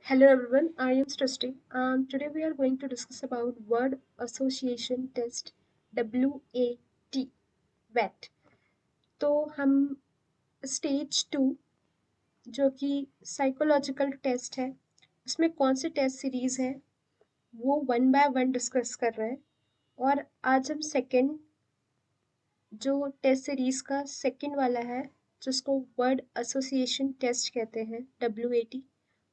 Hello everyone, I am Srishti and today we are going to discuss about word association test WAT WAT। तो हम stage 2 जो कि psychological test है उसमें कौन सी टेस्ट सीरीज है वो वन बाय वन डिस्कस कर रहे हैं। और आज हम सेकंड जो टेस्ट सीरीज का सेकंड वाला है जिसको वर्ड एसोसिएशन टेस्ट कहते हैं WAT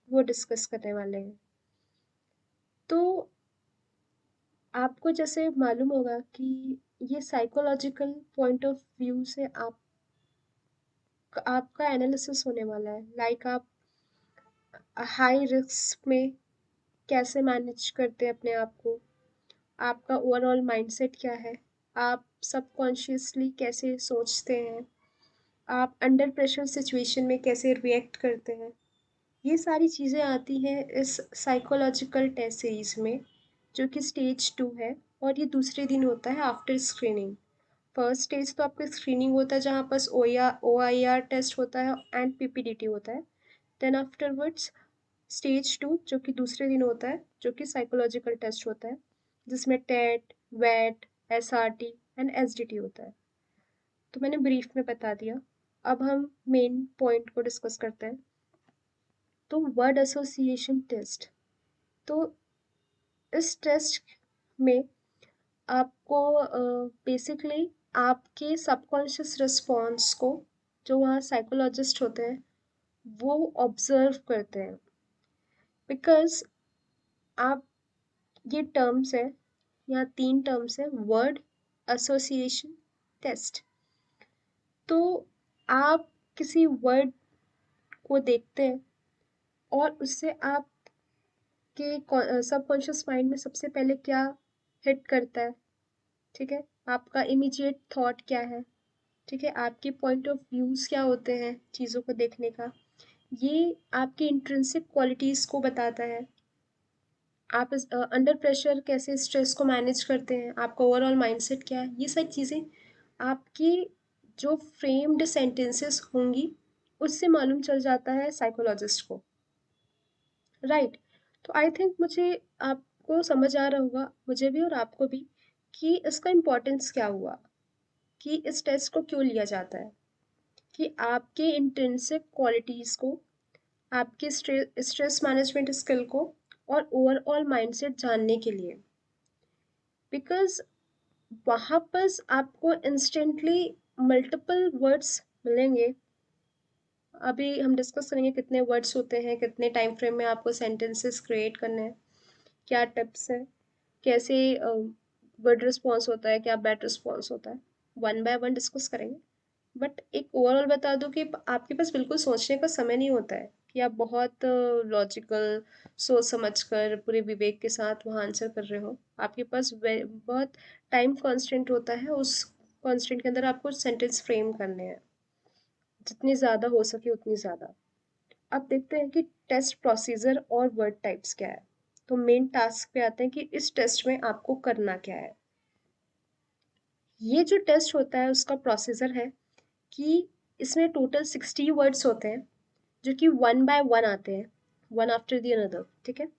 वो डिस्कस करने वाले हैं। तो आपको जैसे मालूम होगा कि ये साइकोलॉजिकल पॉइंट ऑफ व्यू से आपका एनालिसिस होने वाला है। आप हाई रिस्क में कैसे मैनेज करते हैं अपने आप को, आपका ओवरऑल माइंडसेट क्या है, आप सबकॉन्शियसली कैसे सोचते हैं, आप अंडर प्रेशर सिचुएशन में कैसे रिएक्ट करते हैं। ये सारी चीज़ें आती हैं इस साइकोलॉजिकल टेस्ट सीरीज में जो कि स्टेज 2 है। और ये दूसरे दिन होता है आफ्टर स्क्रीनिंग। फर्स्ट स्टेज तो आपका स्क्रीनिंग होता है जहाँ बस OIR टेस्ट होता है एंड PPDT होता है। देन आफ्टरवर्ड्स स्टेज 2 जो कि दूसरे दिन होता है जो कि साइकोलॉजिकल टेस्ट होता है जिसमें टेट वेट SRT एंड SDT होता है। तो मैंने ब्रीफ में बता दिया। अब हम मेन पॉइंट को डिस्कस करते हैं। तो वर्ड एसोसिएशन टेस्ट, तो इस टेस्ट में आपको बेसिकली आपके सबकॉन्शियस रिस्पॉन्स को जो वहाँ साइकोलॉजिस्ट होते हैं वो ऑब्जर्व करते हैं। बिकॉज आप ये टर्म्स है, यहाँ 3 टर्म्स है, वर्ड एसोसिएशन टेस्ट। तो आप किसी वर्ड को देखते हैं और उससे आपके सबकॉन्शियस माइंड में सबसे पहले क्या हिट करता है, ठीक है, आपका इमीडिएट थॉट क्या है, ठीक है, आपके पॉइंट ऑफ व्यूज़ क्या होते हैं चीज़ों को देखने का, ये आपकी इंट्रिंसिक क्वालिटीज़ को बताता है। आप इस अंडर प्रेशर कैसे स्ट्रेस को मैनेज करते हैं, आपका ओवरऑल माइंडसेट क्या है, ये सारी चीज़ें आपकी जो फ्रेम्ड सेंटेंसेस होंगी उससे मालूम चल जाता है साइकोलॉजिस्ट को, राइट। तो आई थिंक मुझे आपको समझ आ रहा होगा, मुझे भी और आपको भी, कि इसका इम्पोर्टेंस क्या हुआ, कि इस टेस्ट को क्यों लिया जाता है, कि आपके इंट्रिंसिक क्वालिटीज़ को, आपके स्ट्रेस मैनेजमेंट स्किल को और ओवरऑल माइंडसेट जानने के लिए। बिकॉज वहाँ पर आपको इंस्टेंटली मल्टीपल वर्ड्स मिलेंगे। अभी हम डिस्कस करेंगे कितने वर्ड्स होते हैं, कितने टाइम फ्रेम में आपको सेंटेंसेस क्रिएट करने हैं, क्या टिप्स हैं, कैसे गुड रिस्पॉन्स होता है, क्या बैड रिस्पॉन्स होता है, वन बाय वन डिस्कस करेंगे। बट एक ओवरऑल बता दूं कि आपके पास बिल्कुल सोचने का समय नहीं होता है कि आप बहुत लॉजिकल सोच समझ कर पूरे विवेक के साथ वहाँ आंसर कर रहे हो। आपके पास बहुत टाइम कॉन्स्टेंट होता है, उस कॉन्स्टेंट के अंदर आपको सेंटेंस फ्रेम करने हैं, जितनी ज़्यादा हो सके उतनी ज़्यादा। अब देखते हैं कि टेस्ट प्रोसीजर और वर्ड टाइप्स क्या है। तो मेन टास्क पे आते हैं कि इस टेस्ट में आपको करना क्या है। ये जो टेस्ट होता है उसका प्रोसीजर है कि इसमें टोटल 60 वर्ड्स होते हैं जो कि वन बाय वन आते हैं, वन आफ्टर दी अनदर, ठीक है।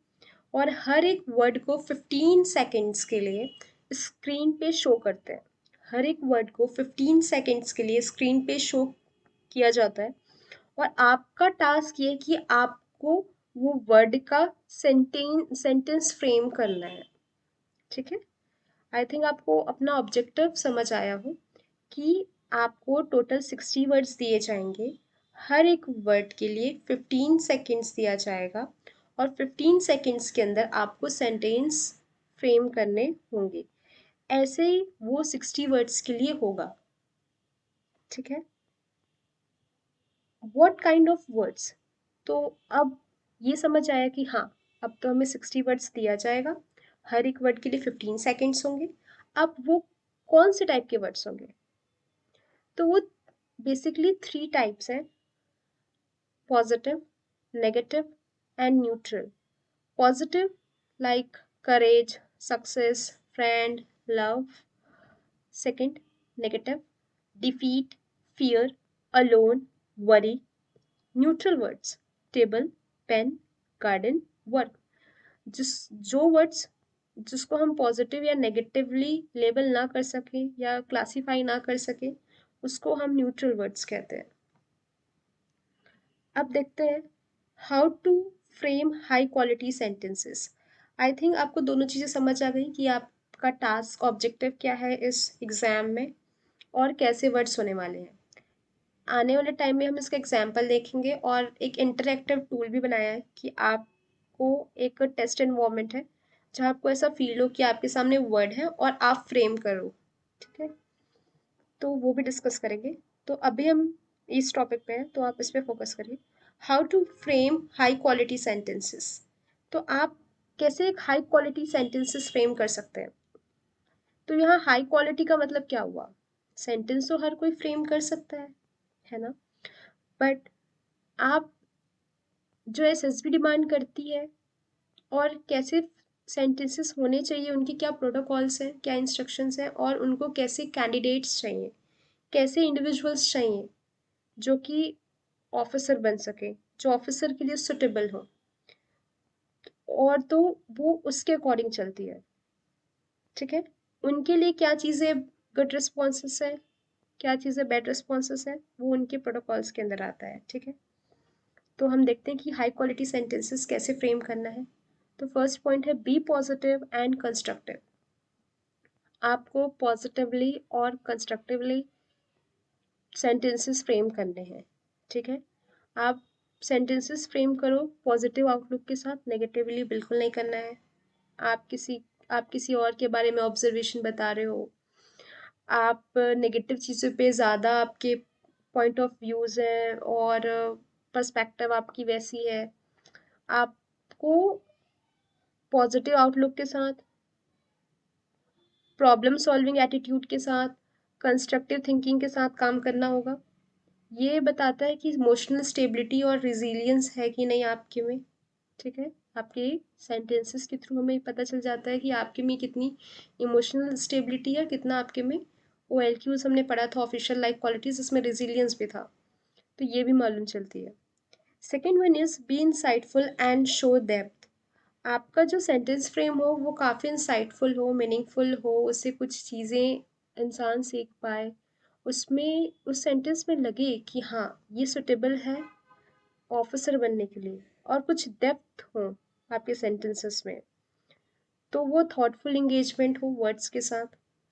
और हर एक वर्ड को 15 सेकेंड्स के लिए स्क्रीन पे शो करते हैं। हर एक वर्ड को 15 सेकेंड्स के लिए स्क्रीन पे शो किया जाता है। और आपका टास्क ये कि आपको वो वर्ड का सेंटेंस फ्रेम करना है, ठीक है। आई थिंक आपको अपना ऑब्जेक्टिव समझ आया हो कि आपको टोटल 60 वर्ड्स दिए जाएंगे, हर एक वर्ड के लिए 15 सेकेंड्स दिया जाएगा और 15 सेकेंड्स के अंदर आपको सेंटेंस फ्रेम करने होंगे। ऐसे ही वो 60 वर्ड्स के लिए होगा, ठीक है। व्हाट काइंड ऑफ वर्ड्स, तो अब ये समझ आया कि हाँ, अब तो हमें 60 वर्ड्स दिया जाएगा, हर एक वर्ड के लिए 15 सेकेंड्स होंगे। अब वो कौन से टाइप के वर्ड्स होंगे, तो वो बेसिकली 3 टाइप्स हैं, positive, negative and neutral. Positive like courage, success, friend, love. Second, negative, defeat, fear, alone, worry. Neutral words, table, pen, garden, work. जो वर्ड्स जिसको हम पॉजिटिव या नेगेटिवली लेबल ना कर सके या क्लासीफाई ना कर सके उसको हम न्यूट्रल वर्ड्स कहते हैं। अब देखते हैं how to frame high quality sentences. I think आपको दोनों चीज़ें समझ आ गई कि आपका टास्क ऑब्जेक्टिव क्या है इस एग्ज़ाम में और कैसे वर्ड्स होने वाले हैं। आने वाले टाइम में हम इसका एग्जाम्पल देखेंगे और एक इंटरेक्टिव टूल भी बनाया है कि आपको एक टेस्ट एनवायरनमेंट है जहाँ आपको ऐसा फील हो कि आपके सामने वर्ड है और आप फ्रेम करो, ठीक है। तो वो भी डिस्कस करेंगे। तो अभी हम इस टॉपिक पे हैं तो आप इस पे फोकस करिए। How to frame high quality sentences. तो आप कैसे एक हाई क्वालिटी सेंटेंसेस फ्रेम कर सकते हैं। तो यहाँ हाई क्वालिटी का मतलब क्या हुआ, सेंटेंस तो हर कोई फ्रेम कर सकता है ना, बट आप जो एसएसबी डिमांड करती है और कैसे सेंटेंसेस होने चाहिए, उनके क्या प्रोटोकॉल्स हैं, क्या इंस्ट्रक्शंस हैं और उनको कैसे कैंडिडेट्स चाहिए, कैसे इंडिविजुअल्स चाहिए जो कि ऑफिसर बन सके, जो ऑफिसर के लिए सुटेबल हो, और तो वो उसके अकॉर्डिंग चलती है, ठीक है। उनके लिए क्या चीज़ें गुड रिस्पॉन्सेस है, क्या चीज़ें बैड रिस्पॉन्सेस है, वो उनके प्रोटोकॉल्स के अंदर आता है, ठीक है। तो हम देखते हैं कि हाई क्वालिटी सेंटेंसेस कैसे फ्रेम करना है। तो फर्स्ट पॉइंट है बी पॉजिटिव एंड कंस्ट्रक्टिव। आपको पॉजिटिवली और कंस्ट्रक्टिवली सेंटेंसेस फ्रेम करने हैं, ठीक है। आप सेंटेंसेस फ्रेम करो पॉजिटिव आउटलुक के साथ, नेगेटिवली बिल्कुल नहीं करना है। आप किसी और के बारे में ऑब्जर्वेशन बता रहे हो, आप नेगेटिव चीज़ों पे ज़्यादा आपके पॉइंट ऑफ व्यूज़ हैं और पर्सपेक्टिव आपकी वैसी है, आपको पॉजिटिव आउटलुक के साथ, प्रॉब्लम सॉल्विंग एटीट्यूड के साथ, कंस्ट्रक्टिव थिंकिंग के साथ काम करना होगा। ये बताता है कि इमोशनल स्टेबिलिटी और रिजिलियंस है कि नहीं आपके में, ठीक है। आपके सेंटेंसेस के थ्रू हमें पता चल जाता है कि आपके में कितनी इमोशनल स्टेबिलिटी है, कितना आपके में OLQs हमने पढ़ा था ऑफिशियल लाइफ क्वालिटीज, इसमें रिजिलियंस भी था, तो ये भी मालूम चलती है। Second one is be insightful and show depth. आपका जो सेंटेंस फ्रेम हो वो काफ़ी इंसाइटफुल हो, मीनिंगफुल हो, उससे कुछ चीज़ें इंसान सीख पाए, उसमें उस सेंटेंस में लगे कि हाँ ये सुटेबल है ऑफिसर बनने के लिए, और कुछ डेप्थ हो आपके सेंटेंसेस में। तो वो थॉटफुल इंगेजमेंट हो वर्ड्स के साथ,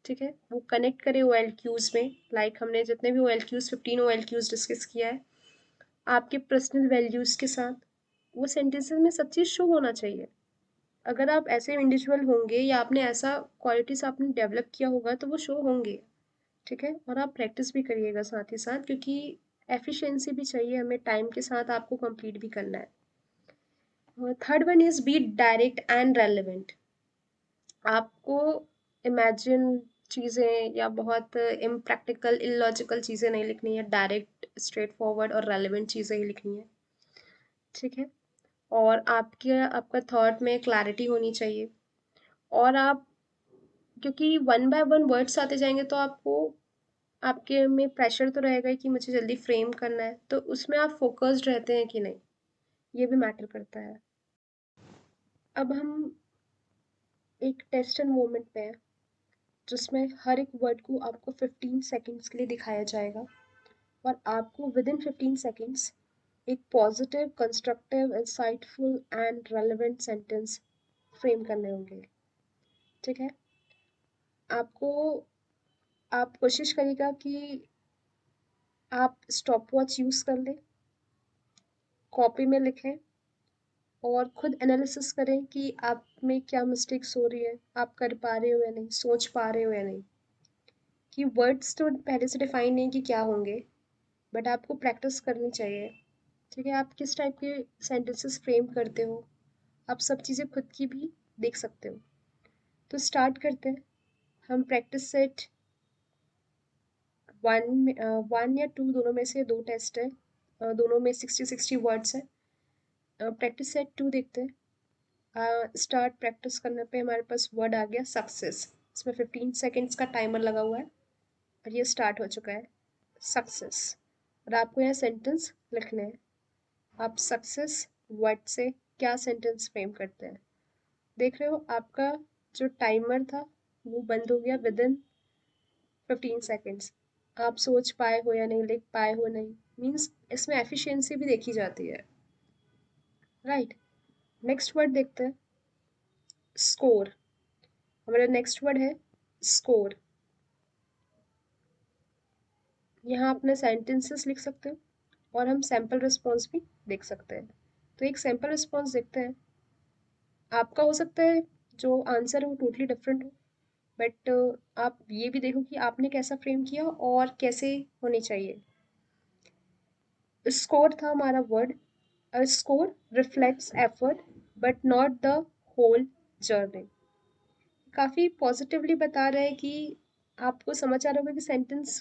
ठीक है। वो कनेक्ट करे OLQs में, हमने जितने भी OLQs 15 OLQs डिस्कस किया है, आपके पर्सनल वैल्यूज़ के साथ वो सेंटेंसेस में सब चीज़ शो होना चाहिए। अगर आप ऐसे इंडिविजुअल होंगे या आपने ऐसा क्वालिटीज आपने डेवलप किया होगा तो वो शो होंगे, ठीक है। और आप प्रैक्टिस भी करिएगा साथ ही साथ, क्योंकि एफिशिएंसी भी चाहिए हमें, टाइम के साथ आपको कंप्लीट भी करना है। Third one is be direct and relevant. आपको इमेजिन चीज़ें या बहुत इम्प्रैक्टिकल इलॉजिकल चीज़ें नहीं लिखनी है, डायरेक्ट स्ट्रेट फॉरवर्ड और रेलेवेंट चीज़ें ही लिखनी है, ठीक है। और आपका थॉट में क्लैरिटी होनी चाहिए, और आप, क्योंकि वन बाय वन वर्ड्स आते जाएंगे तो आपको, आपके में प्रेशर तो रहेगा ही कि मुझे जल्दी फ्रेम करना है, तो उसमें आप फोकस्ड रहते हैं कि नहीं, ये भी मैटर करता है। अब हम एक टेस्ट एंड मोमेंट पे हैं जिसमें हर एक वर्ड को आपको 15 सेकेंड्स के लिए दिखाया जाएगा और आपको विद इन 15 सेकेंड्स एक positive, constructive, insightful and relevant sentence frame करने होंगे, ठीक है। आपको, आप कोशिश करिएगा कि आप स्टॉप वॉच यूज़ कर लें, कॉपी में लिखें और खुद एनालिसिस करें कि आप में क्या मिस्टेक्स हो रही है, आप कर पा रहे हो या नहीं, सोच पा रहे हो या नहीं। कि वर्ड्स तो पहले से डिफाइन नहीं कि क्या होंगे, बट आपको प्रैक्टिस करनी चाहिए, ठीक है। आप किस टाइप के सेंटेंसेस फ्रेम करते हो, आप सब चीज़ें खुद की भी देख सकते हो। तो स्टार्ट करते हैं। हम प्रैक्टिस सेट 1 या 2 दोनों में से 2 टेस्ट है, दोनों में 60-60 वर्ड्स है। प्रैक्टिस सेट 2 देखते हैं। स्टार्ट प्रैक्टिस करने पे हमारे पास वर्ड आ गया सक्सेस। इसमें 15 सेकेंड्स का टाइमर लगा हुआ है और ये स्टार्ट हो चुका है, सक्सेस। और आपको यहाँ सेंटेंस लिखने हैं। आप सक्सेस वर्ड से क्या सेंटेंस फ्रेम करते हैं। देख रहे हो आपका जो टाइमर था वो बंद हो गया विद इन 15 सेकेंड्स। आप सोच पाए हो या नहीं, लिख पाए हो नहीं, मीन्स इसमें एफिशिएंसी भी देखी जाती है, राइट। नेक्स्ट वर्ड देखते हैं, स्कोर। हमारा नेक्स्ट वर्ड है स्कोर। यहाँ अपने सेंटेंसेस लिख सकते हो और हम सैम्पल रिस्पॉन्स भी देख सकते हैं। तो एक सैम्पल रिस्पॉन्स देखते हैं। आपका हो सकता है जो आंसर है वो टोटली डिफरेंट हो, बट आप ये भी देखो कि आपने कैसा फ्रेम किया और कैसे होनी चाहिए। स्कोर था हमारा word. A score reflects effort but not the whole journey। काफी पॉजिटिवली बता रहा है कि आपको समझ आ रहा होगा कि सेंटेंस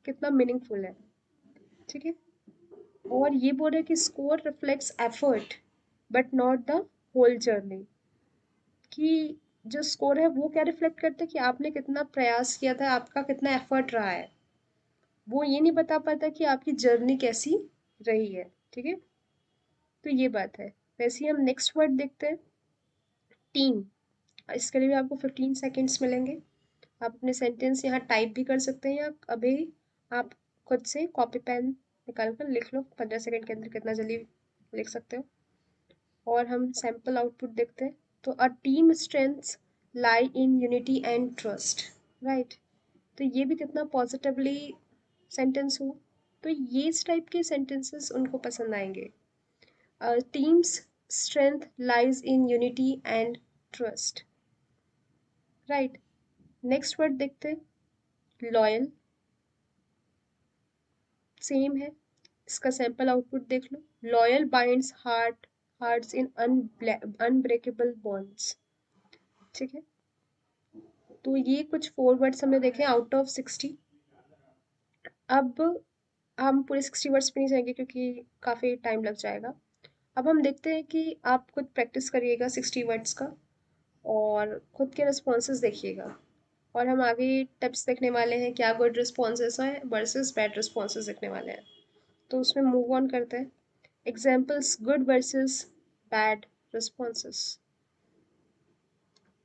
कितना मीनिंगफुल है, ठीक है। और ये बोल रहा है कि score reflects effort but not the whole journey, कि जो स्कोर है वो क्या रिफ्लेक्ट करता है कि आपने कितना प्रयास किया था, आपका कितना एफर्ट रहा है। वो ये नहीं बता पाता कि आपकी जर्नी कैसी रही है, ठीक है। तो ये बात है। वैसे ही हम नेक्स्ट वर्ड देखते हैं, टीम। इसके लिए भी आपको 15 सेकेंड्स मिलेंगे। आप अपने सेंटेंस यहाँ टाइप भी कर सकते हैं या अभी आप खुद से कॉपी पेन निकाल कर लिख लो 15 सेकेंड के अंदर कितना जल्दी लिख सकते हो। और हम सैम्पल आउटपुट देखते हैं। तो a team strengths lie in unity and trust, right. तो ये भी कितना पॉजिटिवली सेंटेंस हुआ। तो ये इस टाइप के सेंटेंसेस उनको पसंद आएंगे। Teams strength lies in unity and trust, right. Next word देखते हैं, लॉयल। सेम है, इसका सैंपल आउटपुट देख लो। Loyal binds hearts in unbreakable bonds, ठीक है। तो ये कुछ 4 वर्ड्स हमने देखे आउट ऑफ 60। अब हम पूरे 60 वर्ड्स पे नहीं जाएंगे क्योंकि काफ़ी टाइम लग जाएगा। अब हम देखते हैं कि आप खुद प्रैक्टिस करिएगा 60 वर्ड्स का और खुद के रिस्पॉन्सेज देखिएगा। और हम आगे टिप्स देखने वाले हैं, क्या गुड रिस्पॉन्सेज हैं वर्सेस बैड रिस्पॉन्सेज देखने वाले हैं। तो उसमें मूव ऑन करते हैं। Examples good versus bad responses.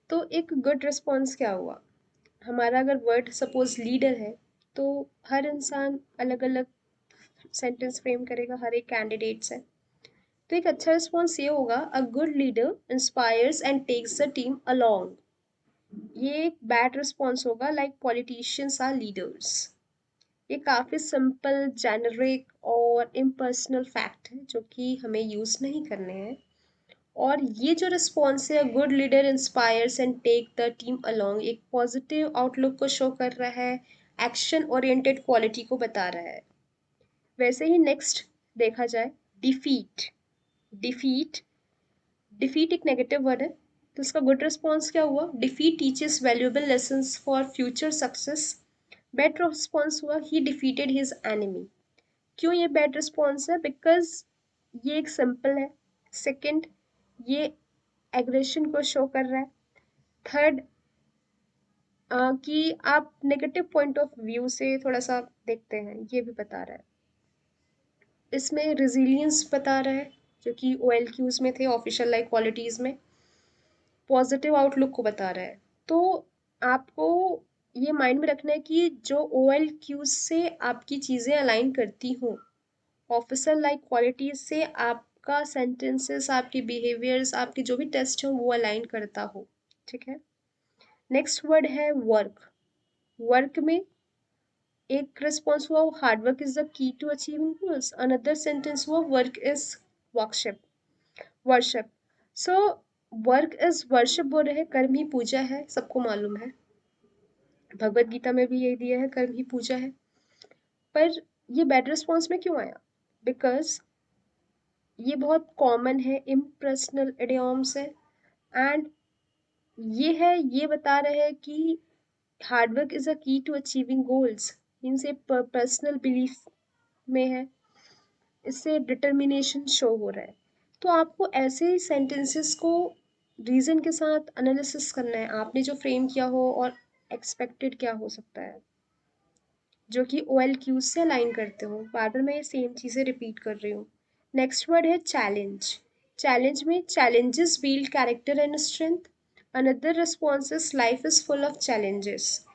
तो एक गुड रिस्पॉन्स क्या हुआ, हमारा अगर वर्ड सपोज लीडर है तो हर इंसान अलग अलग सेंटेंस फ्रेम करेगा, हर एक कैंडिडेट्स है। तो एक अच्छा रिस्पॉन्स ये होगा, a good leader inspires and takes the team along. ये एक बैड रिस्पॉन्स होगा, लाइक पॉलिटिशियंस आर लीडर्स। ये काफ़ी सिंपल जेनरिक और इम्पर्सनल फैक्ट है जो कि हमें यूज़ नहीं करने हैं। और ये जो रिस्पॉन्स है, good leader inspires and take the team along, एक पॉजिटिव आउटलुक को शो कर रहा है, एक्शन ओरिएंटेड क्वालिटी को बता रहा है। वैसे ही नेक्स्ट देखा जाए, डिफीट। डिफीट डिफीट एक नेगेटिव वर्ड है, तो इसका गुड रिस्पॉन्स क्या हुआ, defeat teaches valuable lessons for future success. Bad response हुआ, ही डिफीटेड हिज एनिमी। क्यों ये बैड रिस्पॉन्स है, बिकॉज ये एक सिंपल है। सेकंड, ये एग्रेशन को शो कर रहा है। थर्ड, कि आप नेगेटिव पॉइंट ऑफ व्यू से थोड़ा सा देखते हैं, ये भी बता रहा है। इसमें रिजिलियंस बता रहा है, जो कि OLQs में थे, ऑफिशियल लाइक क्वालिटीज़ में पॉजिटिव आउटलुक को बता रहा है। तो आपको ये माइंड में रखना है कि जो OLQs से आपकी चीज़ें अलाइन करती हों, ऑफिसर लाइक क्वालिटीज से आपका सेंटेंसेस, आपके बिहेवियर्स, आपके जो भी टेस्ट हो वो अलाइन करता हो, ठीक है। नेक्स्ट वर्ड है वर्क। वर्क में एक रिस्पॉन्स हुआ, hard work is the key to achieving goals. Another sentence हुआ, work is workship. Worship. So work is worship बोल रहे हैं, कर्म ही पूजा है, सबको मालूम है, भगवत गीता में भी यही दिया है, कर्म ही पूजा है। पर ये बैड रिस्पॉन्स में क्यों आया, बिकॉज ये बहुत कॉमन है, इम्पर्सनल इडियम्स है। एंड ये बता रहे हैं कि हार्डवर्क इज अ की टू अचीविंग गोल्स, मीन्स ये पर्सनल बिलीफ में है, इससे डिटर्मिनेशन शो हो रहा है। तो आपको ऐसे सेंटेंसेस को रीजन के साथ एनालिसिस करना है, आपने जो फ्रेम किया हो और एक्सपेक्टेड क्या हो सकता है, जो कि OLQs से अलाइन करते हो। बार बार मैं ये सेम चीज़ें रिपीट कर रही हूँ। नेक्स्ट वर्ड है चैलेंज। चैलेंज में challenges build character and strength. Another response is life is full of challenges.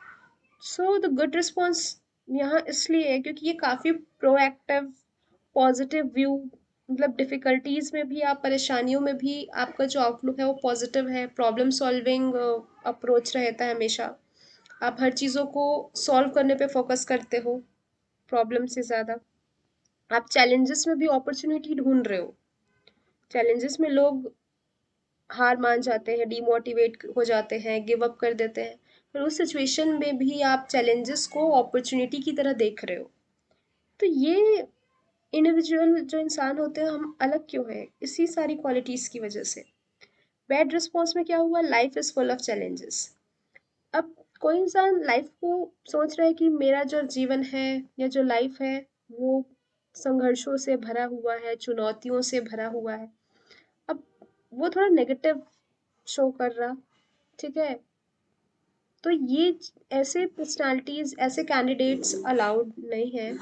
So the good response यहाँ इसलिए है क्योंकि ये काफ़ी प्रोएक्टिव पॉजिटिव व्यू, मतलब डिफ़िकल्टीज में भी, आप परेशानियों में भी आपका जो आउटलुक है वो पॉजिटिव है, प्रॉब्लम सॉल्विंग अप्रोच रहता है हमेशा। आप हर चीज़ों को सॉल्व करने पे फोकस करते हो प्रॉब्लम से ज़्यादा। आप चैलेंजेस में भी अपॉर्चुनिटी ढूंढ रहे हो। चैलेंजेस में लोग हार मान जाते हैं, डिमोटिवेट हो जाते हैं, गिव अप कर देते हैं, पर उस सिचुएशन में भी आप चैलेंजेस को अपॉर्चुनिटी की तरह देख रहे हो। तो ये इंडिविजुअल जो इंसान होते हैं, हम अलग क्यों हैं? इसी सारी क्वालिटीज़ की वजह से। बैड रिस्पॉन्स में क्या हुआ? Life is full of challenges. अब कोई इंसान लाइफ को सोच रहा है कि मेरा जो जीवन है या जो लाइफ है वो संघर्षों से भरा हुआ है, चुनौतियों से भरा हुआ है। अब वो थोड़ा नेगेटिव शो कर रहा, ठीक है? तो ये ऐसे पर्सनालिटीज, ऐसे कैंडिडेट्स अलाउड नहीं है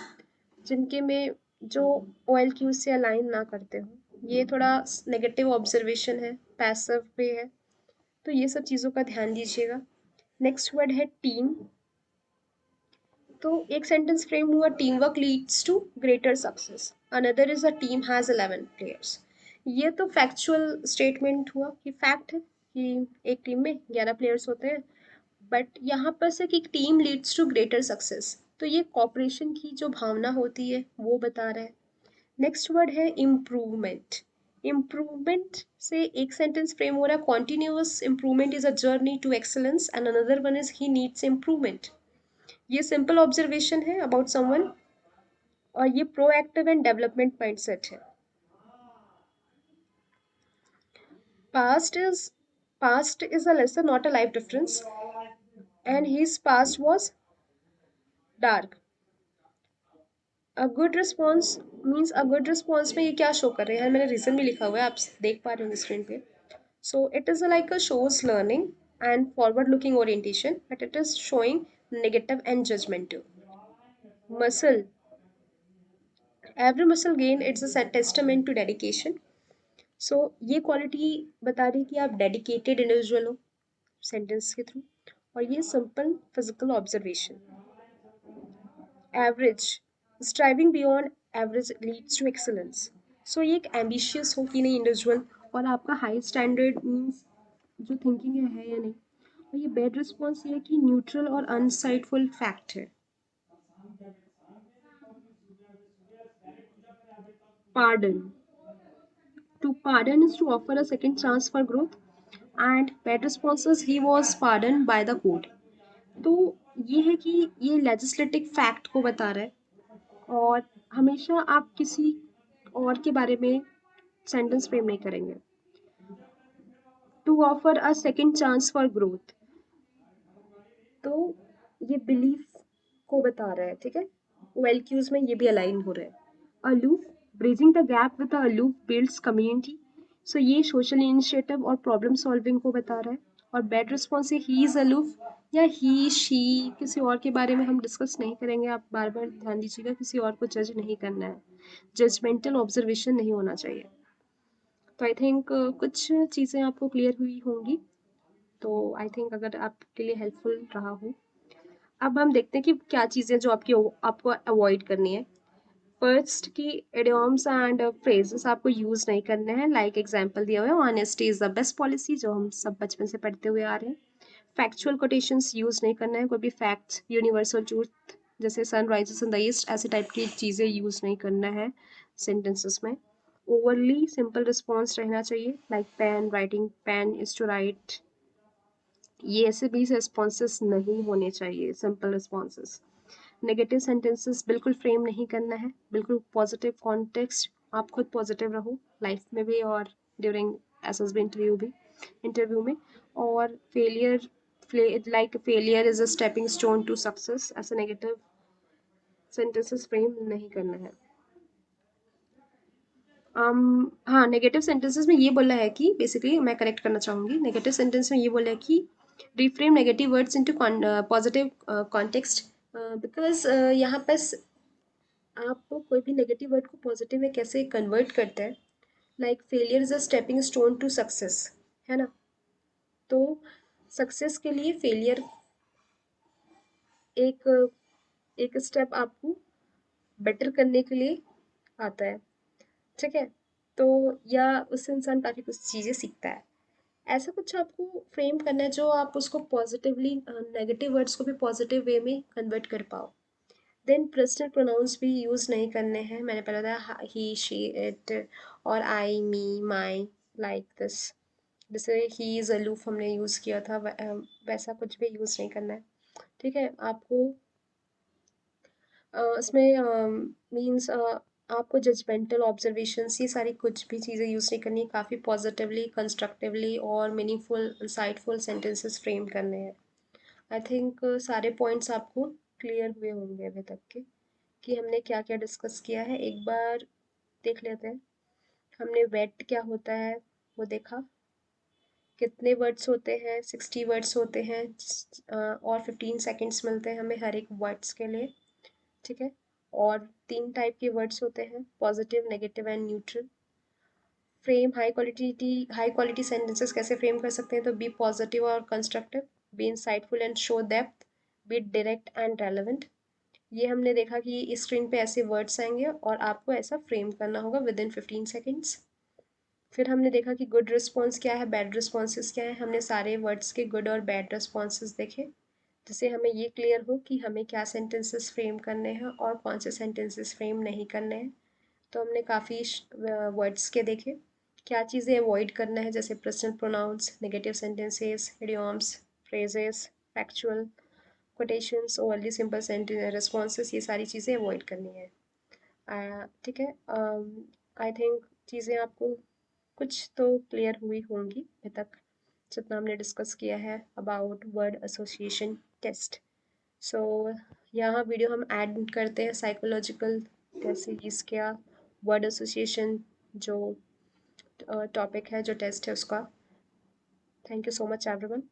जिनके में जो ऑयल क्यूज से अलाइन ना करते हो। ये थोड़ा नेगेटिव ऑब्जर्वेशन है, पैसिव पे है। तो ये सब चीज़ों का ध्यान दीजिएगा। नेक्स्ट वर्ड है टीम। तो एक सेंटेंस फ्रेम हुआ, team work leads to greater success. Another is a team has 11 players. ये तो फैक्चुअल स्टेटमेंट हुआ कि फैक्ट है कि एक टीम में 11 प्लेयर्स होते हैं, बट यहाँ पर से कि team leads to greater success, तो ये कॉपरेशन की जो भावना होती है वो बता रहा है। नेक्स्ट वर्ड है इम्प्रूवमेंट। इम्प्रूवमेंट से एक सेंटेंस फ्रेम हो रहा है, continuous improvement is a journey to excellence and another one is he needs improvement. ये सिंपल ऑब्जर्वेशन है अबाउट समवन, और ये प्रोएक्टिव एंड डेवलपमेंट माइंडसेट है। Past is a lesson not a life difference, and his past was dark. A good response means, a good response में ये क्या show कर रहे हैं? मैंने रीजन भी लिखा हुआ है, आप देख पा रहे होंगे स्क्रीन पे। So it is like a shows learning and forward looking orientation, but it is showing negative and judgemental. Muscle, every muscle gain it's a testament to dedication. So ये क्वालिटी बता रही है कि आप डेडिकेटेड इंडिविजुअल हो sentence के through. और ये simple physical observation. Average, striving beyond average leads to excellence. So ये एक एम्बिशियस हो कि नहीं इंडिविजुअल, और आपका हाई स्टैंडर्ड मीन्स जो थिंकिंग है या नहीं। और ये बैड रिस्पॉन्स ये है कि न्यूट्रल और अनसाइडफुल फैक्ट है। Pardon, to pardon is to offer a second chance for growth, and bad responses he was pardoned by the court। तो ये है कि ये लेजिस्लेटिव फैक्ट को बता रहा है, और हमेशा आप किसी और के बारे में सेंटेंस फ्रेम नहीं करेंगे। To offer a second chance for growth, तो ये बिलीफ को बता रहा है, ठीक है? वेल क्यूज में ये भी अलाइन हो रहा है। Aloof, bridging the gap with aloof builds community. So ये सोशल इनिशिएटिव और प्रॉब्लम सॉल्विंग को बता रहा है। और बैड रिस्पॉन्स है ही इज अलूफ, या ही शी, किसी और के बारे में हम डिस्कस नहीं करेंगे। आप बार बार ध्यान दीजिएगा, किसी और को जज नहीं करना है, जजमेंटल ऑब्जर्वेशन नहीं होना चाहिए। तो आई थिंक कुछ चीज़ें आपको क्लियर हुई होंगी। तो आई थिंक अगर आपके लिए हेल्पफुल रहा हो। अब हम देखते हैं कि क्या चीज़ें जो आपको अवॉइड करनी है। फर्स्ट की इडियम्स एंड फ्रेजेस आपको यूज़ नहीं करने हैं। लाइक एग्जांपल दिया हुआ है, honesty is the best policy, जो हम सब बचपन से पढ़ते हुए आ रहे हैं। फैक्चुअल कोटेशंस यूज़ नहीं करना है, कोई भी फैक्ट्स, यूनिवर्सल ट्रूथ जैसे sun rises in the east, ऐसे टाइप की चीज़ें यूज़ नहीं करना है सेंटेंसेस में। ओवरली सिंपल रिस्पॉन्स रहना चाहिए, like pen writing, pen is to write. ये ऐसे भी रिस्पॉन्सेस नहीं होने चाहिए, सिंपल रिस्पॉन्सेस। नेगेटिव सेंटेंसेस बिल्कुल फ्रेम नहीं करना है, बिल्कुल पॉजिटिव कॉन्टेक्स्ट। आप खुद पॉजिटिव रहो लाइफ में भी और ड्यूरिंग एसएसबी इंटरव्यू में। और failure is a stepping stone to success, ऐसे नेगेटिव सेंटेंसेस फ्रेम नहीं करना है। हाँ, नेगेटिव सेंटेंसेस में ये बोला है कि बेसिकली मैं करेक्ट करना चाहूँगी, नेगेटिव सेंटेंस में ये बोला है कि reframe negative words into positive context. Because यहाँ पर आप कोई भी नेगेटिव वर्ड को पॉजिटिव में कैसे कन्वर्ट करते हैं, like failure is a stepping stone to success, है ना। तो सक्सेस के लिए फेलियर एक एक स्टेप आपको बेटर करने के लिए आता है, ठीक है। तो या उससे इंसान काफ़ी कुछ चीज़ें सीखता है। ऐसा कुछ आपको फ्रेम करना है जो आप उसको पॉजिटिवली, नेगेटिव वर्ड्स को भी पॉजिटिव वे में कन्वर्ट कर पाओ। देन पर्सनल प्रोनाउंस भी यूज़ नहीं करने हैं। मैंने पहले बताया ही, शी, इट और आई, मी, माई, लाइक दिस। जैसे ही इज़ अलूफ हमने यूज़ किया था, वैसा कुछ भी यूज़ नहीं करना है, ठीक है। आपको इसमें मीन्स आपको जजमेंटल ऑब्जर्वेशंस, ये सारी कुछ भी चीज़ें यूज़ नहीं करनी। काफ़ी पॉजिटिवली, कंस्ट्रक्टिवली और मीनिंगफुल, इंसाइटफुल सेंटेंसेस फ्रेम करने हैं। आई थिंक सारे पॉइंट्स आपको क्लियर हुए होंगे अभी तक के, कि हमने क्या क्या डिस्कस किया है। एक बार देख लेते हैं। हमने वेट क्या होता है वो देखा, कितने वर्ड्स होते हैं, 60 वर्ड्स होते हैं, और 15 सेकेंड्स मिलते हैं हमें हर एक वर्ड्स के लिए, ठीक है। और 3 टाइप के वर्ड्स होते हैं, positive, negative and neutral. Frame high quality sentences कैसे फ्रेम कर सकते हैं, तो बी पॉजिटिव और constructive, be insightful and show depth, be direct and relevant. ये हमने देखा कि स्क्रीन पे ऐसे वर्ड्स आएंगे और आपको ऐसा फ्रेम करना होगा विद इन 15 सेकेंड्स। फिर हमने देखा कि गुड रिस्पॉन्स क्या है, बैड रिस्पॉन्सेस क्या है। हमने सारे वर्ड्स के गुड और बैड रिस्पॉन्सेस देखे, जिससे हमें ये क्लियर हो कि हमें क्या सेंटेंसेस फ्रेम करने हैं और कौन से सेंटेंसेस फ्रेम नहीं करने हैं। तो हमने काफ़ी वर्ड्स के देखे, क्या चीज़ें अवॉइड करना है, जैसे personal pronouns, negative sentences, idioms, phrases, factual, quotations, overly simple sentence responses, ये सारी चीज़ें अवॉइड करनी है। ठीक है। आई थिंक चीज़ें आपको कुछ तो क्लियर हुई होंगी अभी तक, जितना हमने डिस्कस किया है अबाउट वर्ड एसोसिएशन टेस्ट। सो यहाँ वीडियो हम ऐड करते हैं साइकोलॉजिकल जैसे इसका वर्ड एसोसिएशन जो टॉपिक है, जो टेस्ट है उसका। Thank you so much everyone.